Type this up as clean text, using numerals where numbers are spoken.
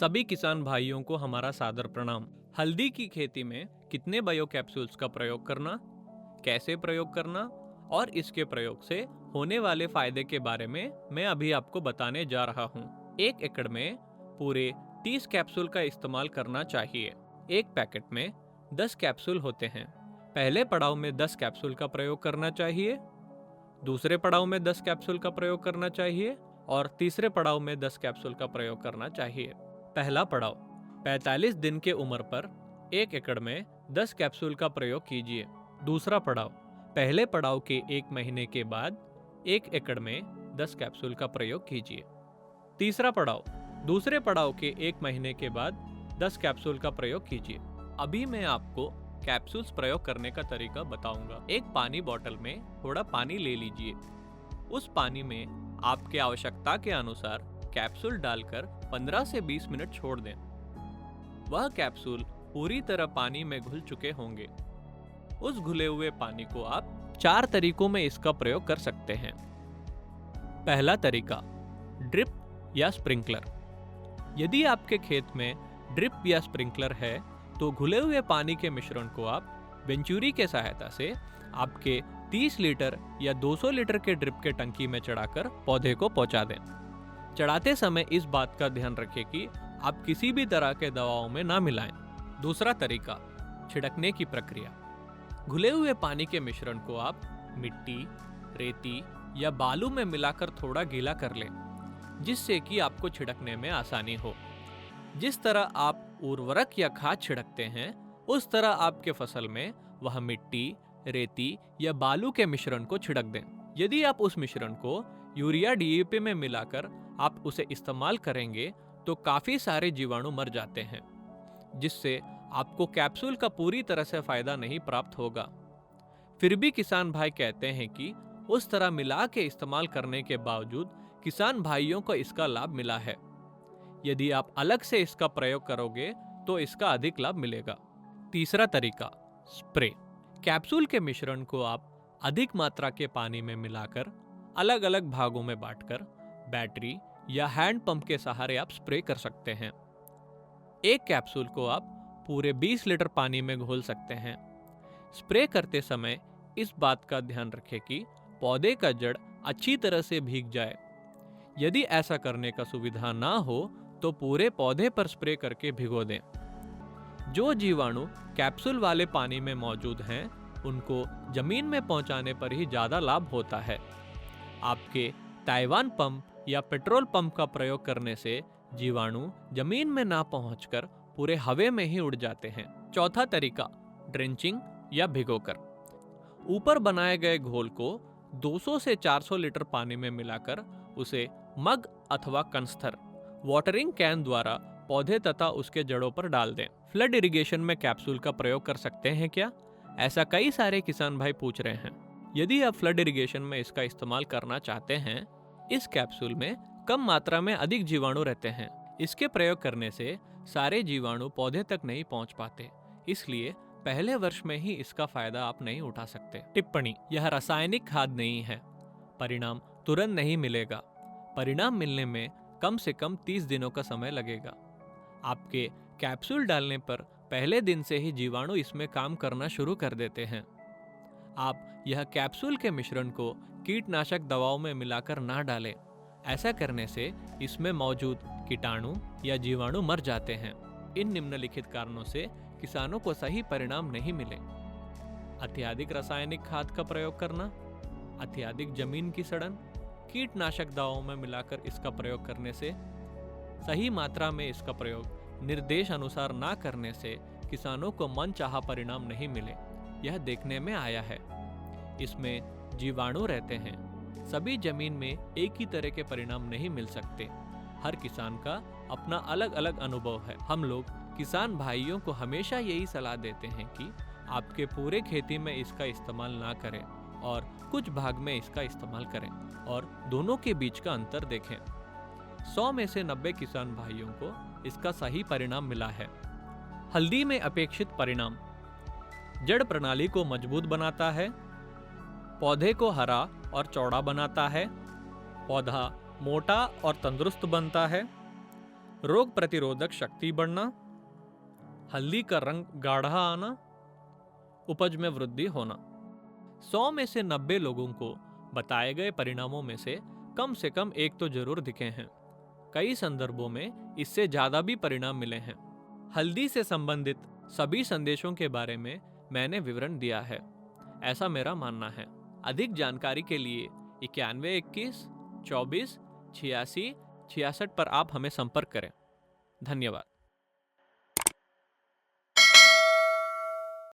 सभी किसान भाइयों को हमारा सादर प्रणाम। हल्दी की खेती में कितने बायो कैप्सूल्स का प्रयोग करना, कैसे प्रयोग करना और इसके प्रयोग से होने वाले फायदे के बारे में मैं अभी आपको बताने जा रहा हूँ। 1 एकड़ में पूरे 30 कैप्सूल का इस्तेमाल करना चाहिए। एक पैकेट में 10 कैप्सूल होते हैं। पहले पड़ाव में 10 कैप्सूल का प्रयोग करना चाहिए, दूसरे पड़ाव में 10 कैप्सूल का प्रयोग करना चाहिए और तीसरे पड़ाव में 10 कैप्सूल का प्रयोग करना चाहिए। पहला पड़ाव 45 दिन के उम्र पर 1 एकड़ में 10 कैप्सूल का प्रयोग कीजिए। दूसरा पड़ाव पहले पड़ाव के 1 महीने के बाद 1 एकड़ में 10 कैप्सूल का प्रयोग कीजिए। तीसरा पड़ाव दूसरे पड़ाव के 1 महीने के बाद 10 कैप्सूल का प्रयोग कीजिए। अभी मैं आपको कैप्सूल्स प्रयोग करने का तरीका बताऊंगा। एक पानी बोतल में थोड़ा पानी ले लीजिए। उस पानी में आपके आवश्यकता के अनुसार कैप्सूल डालकर 15 से 20 मिनट छोड़ दें। वह कैप्सूल पूरी तरह पानी में घुल चुके होंगे। उस घुले हुए पानी को आप 4 तरीकों में इसका प्रयोग कर सकते हैं। पहला तरीका, ड्रिप या स्प्रिंकलर। यदि आपके खेत में ड्रिप या स्प्रिंकलर है तो घुले हुए पानी के मिश्रण को आप वेंचुरी के सहायता से आपके 30 लीटर या 200 लीटर के ड्रिप के टंकी में चढ़ाकर पौधे को पहुंचा दें। चढ़ाते समय इस बात का ध्यान रखें कि आप किसी भी तरह के दवाओं में ना मिलाएं। दूसरा तरीका, छिड़कने की प्रक्रिया। घुले हुए पानी के मिश्रण को आप मिट्टी, रेती या बालू में मिलाकर थोड़ा गीला कर लें, जिससे कि आपको छिड़कने में आसानी हो। जिस तरह आप उर्वरक या खाद छिड़कते हैं, उस तरह आपके फसल में वह मिट्टी, रेती या बालू के मिश्रण को छिड़क दें। यदि आप उस मिश्रण को यूरिया डीएपी में मिलाकर आप उसे इस्तेमाल करेंगे तो काफी सारे जीवाणु मर जाते हैं, जिससे आपको कैप्सूल का पूरी तरह से फायदा नहीं प्राप्त होगा। फिर भी किसान भाई कहते हैं कि उस तरह मिला के इस्तेमाल करने के बावजूद किसान भाइयों को इसका लाभ मिला है। यदि आप अलग से इसका प्रयोग करोगे तो इसका अधिक लाभ मिलेगा। तीसरा तरीका, स्प्रे। कैप्सूल के मिश्रण को आप अधिक मात्रा के पानी में मिलाकर अलग अलग भागों में बांटकर बैटरी या हैंड पंप के सहारे आप स्प्रे कर सकते हैं। एक कैप्सूल को आप पूरे 20 लीटर पानी में घोल सकते हैं। स्प्रे करते समय इस बात का ध्यान रखें कि पौधे का जड़ अच्छी तरह से भीग जाए। यदि ऐसा करने का सुविधा ना हो तो पूरे पौधे पर स्प्रे करके भिगो दें। जो जीवाणु कैप्सूल वाले पानी में मौजूद हैं, उनको जमीन में पहुंचाने पर ही ज्यादा लाभ होता है। आपके ताइवान पंप या पेट्रोल पंप का प्रयोग करने से जीवाणु जमीन में ना पहुंचकर पूरे हवा में ही उड़ जाते हैं। चौथा तरीका, ड्रेंचिंग या भिगोकर। ऊपर बनाए गए घोल को 200 से 400 लीटर पानी में मिलाकर उसे मग अथवा कनस्तर वाटरिंग कैन द्वारा पौधे तथा उसके जड़ों पर डाल दें। फ्लड इरिगेशन में कैप्सूल का प्रयोग कर सकते हैं क्या? ऐसा कई सारे किसान भाई पूछ रहे हैं। यदि आप फ्लड इरिगेशन में इसका इस्तेमाल करना चाहते हैं, इस कैप्सूल में कम मात्रा में अधिक जीवाणु रहते हैं। इसके प्रयोग करने से सारे जीवाणु पौधे तक नहीं पहुंच पाते, इसलिए पहले वर्ष में ही इसका फायदा आप नहीं उठा सकते। टिप्पणी, यह रासायनिक खाद नहीं है। परिणाम तुरंत नहीं मिलेगा। परिणाम मिलने में कम से कम 30 दिनों का समय लगेगा। आपके कैप्सूल डालने पर पहले दिन से ही जीवाणु इसमें काम करना शुरू कर देते हैं। आप यह कैप्सूल के मिश्रण को कीटनाशक दवाओं में मिलाकर ना डालें। ऐसा करने से इसमें मौजूद कीटाणु या जीवाणु मर जाते हैं। इन निम्नलिखित कारणों से किसानों को सही परिणाम नहीं मिले। अत्यधिक रासायनिक खाद का प्रयोग करना, अत्यधिक जमीन की सड़न, कीटनाशक दवाओं में मिलाकर इसका प्रयोग करने से, सही मात्रा में इसका प्रयोग निर्देश अनुसार ना करने से किसानों को मनचाहा परिणाम नहीं मिले। यह देखने में आया है। इसमें जीवाणु रहते हैं। सभी जमीन में एक ही तरह के परिणाम नहीं मिल सकते। हर किसान का अपना अलग अलग अनुभव है। हम लोग किसान भाइयों को हमेशा यही सलाह देते हैं कि आपके पूरे खेती में इसका इस्तेमाल ना करें और कुछ भाग में इसका इस्तेमाल करें और दोनों के बीच का अंतर देखें। 100 में से 90 किसान भाइयों को इसका सही परिणाम मिला है। हल्दी में अपेक्षित परिणाम, जड़ प्रणाली को मजबूत बनाता है, पौधे को हरा और चौड़ा बनाता है, पौधा मोटा और तंदुरुस्त बनता है, रोग प्रतिरोधक शक्ति बढ़ना, हल्दी का रंग गाढ़ा आना, उपज में वृद्धि होना। 100 में से 90 लोगों को बताए गए परिणामों में से कम एक तो जरूर दिखे हैं। कई संदर्भों में इससे ज्यादा भी परिणाम मिले हैं। हल्दी से संबंधित सभी संदेशों के बारे में मैंने विवरण दिया है, ऐसा मेरा मानना है। अधिक जानकारी के लिए 91 21 24 86 66 पर आप हमें संपर्क करें। धन्यवाद।